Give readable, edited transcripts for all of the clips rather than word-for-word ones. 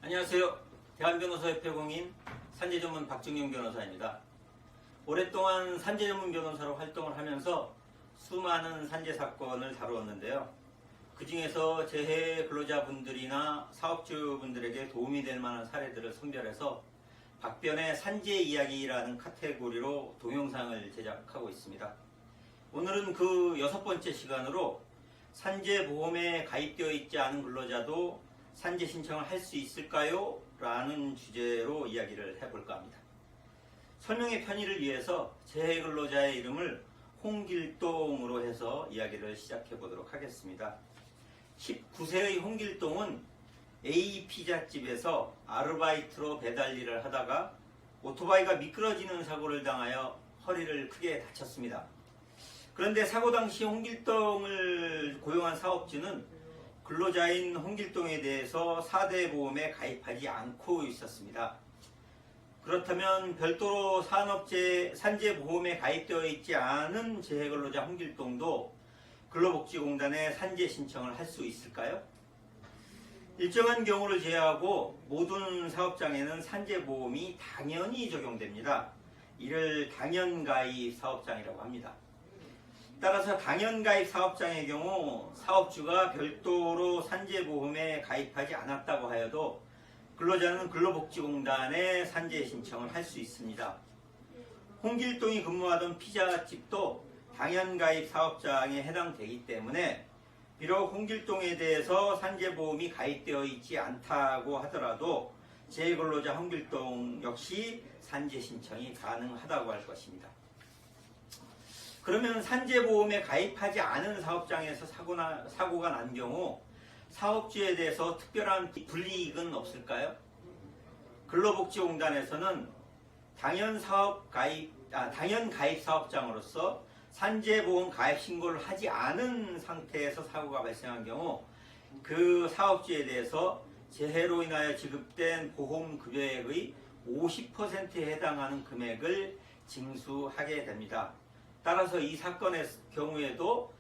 안녕하세요. 대한변호사협회 공인 산재전문 박정용 변호사입니다. 오랫동안 산재전문 변호사로 활동을 하면서 수많은 산재 사건을 다루었는데요. 그 중에서 재해 근로자분들이나 사업주분들에게 도움이 될 만한 사례들을 선별해서 박변의 산재 이야기라는 카테고리로 동영상을 제작하고 있습니다. 오늘은 그 6번째 시간으로 산재보험에 가입되어 있지 않은 근로자도 산재 신청을 할 수 있을까요? 라는 주제로 이야기를 해볼까 합니다. 설명의 편의를 위해서 재해 근로자의 이름을 홍길동으로 해서 이야기를 시작해 보도록 하겠습니다. 19세의 홍길동은 A 피자집에서 아르바이트로 배달 일을 하다가 오토바이가 미끄러지는 사고를 당하여 허리를 크게 다쳤습니다. 그런데 사고 당시 홍길동을 고용한 사업주는 근로자인 홍길동에 대해서 4대 보험에 가입하지 않고 있었습니다. 그렇다면 별도로 산재보험에 가입되어 있지 않은 재해근로자 홍길동도 근로복지공단에 산재 신청을 할 수 있을까요? 일정한 경우를 제외하고 모든 사업장에는 산재보험이 당연히 적용됩니다. 이를 당연가입 사업장이라고 합니다. 따라서 당연가입 사업장의 경우 사업주가 별도로 산재보험에 가입하지 않았다고 하여도 근로자는 근로복지공단에 산재 신청을 할 수 있습니다. 홍길동이 근무하던 피자집도 당연가입 사업장에 해당되기 때문에 비록 홍길동에 대해서 산재보험이 가입되어 있지 않다고 하더라도 재해근로자 홍길동 역시 산재 신청이 가능하다고 할 것입니다. 그러면 산재보험에 가입하지 않은 사업장에서 사고가 난 경우 사업주에 대해서 특별한 불이익은 없을까요? 근로복지공단에서는 당연가입 사업장으로서 산재보험 가입 신고를 하지 않은 상태에서 사고가 발생한 경우 그 사업주에 대해서 재해로 인하여 지급된 보험급여액의 50%에 해당하는 금액을 징수하게 됩니다. 따라서 이 사건의 경우에도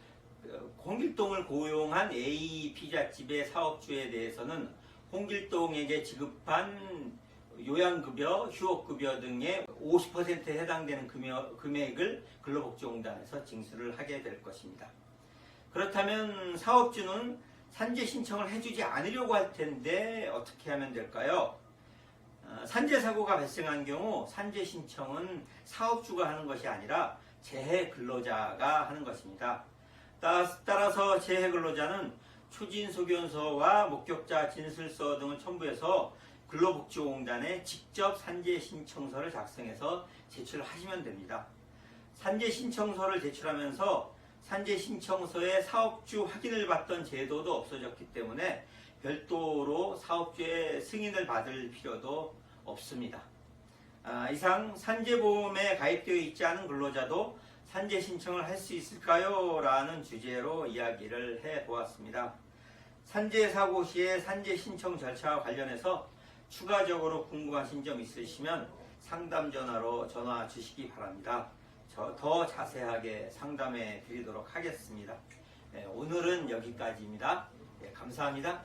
홍길동을 고용한 A 피자집의 사업주에 대해서는 홍길동에게 지급한 요양급여, 휴업급여 등의 50%에 해당되는 금액을 근로복지공단에서 징수를 하게 될 것입니다. 그렇다면 사업주는 산재 신청을 해주지 않으려고 할 텐데 어떻게 하면 될까요? 산재사고가 발생한 경우 산재 신청은 사업주가 하는 것이 아니라 재해 근로자가 하는 것입니다. 따라서 재해 근로자는 추진소견서와 목격자 진술서 등을 첨부해서 근로복지공단에 직접 산재 신청서를 작성해서 제출하시면 됩니다. 산재 신청서를 제출하면서 산재 신청서에 사업주 확인을 받던 제도도 없어졌기 때문에 별도로 사업주의 승인을 받을 필요도 없습니다. 이상 산재보험에 가입되어 있지 않은 근로자도 산재 신청을 할 수 있을까요? 라는 주제로 이야기를 해보았습니다. 산재 사고 시에 산재 신청 절차와 관련해서 추가적으로 궁금하신 점 있으시면 상담 전화로 전화 주시기 바랍니다. 더 자세하게 상담해 드리도록 하겠습니다. 오늘은 여기까지입니다. 감사합니다.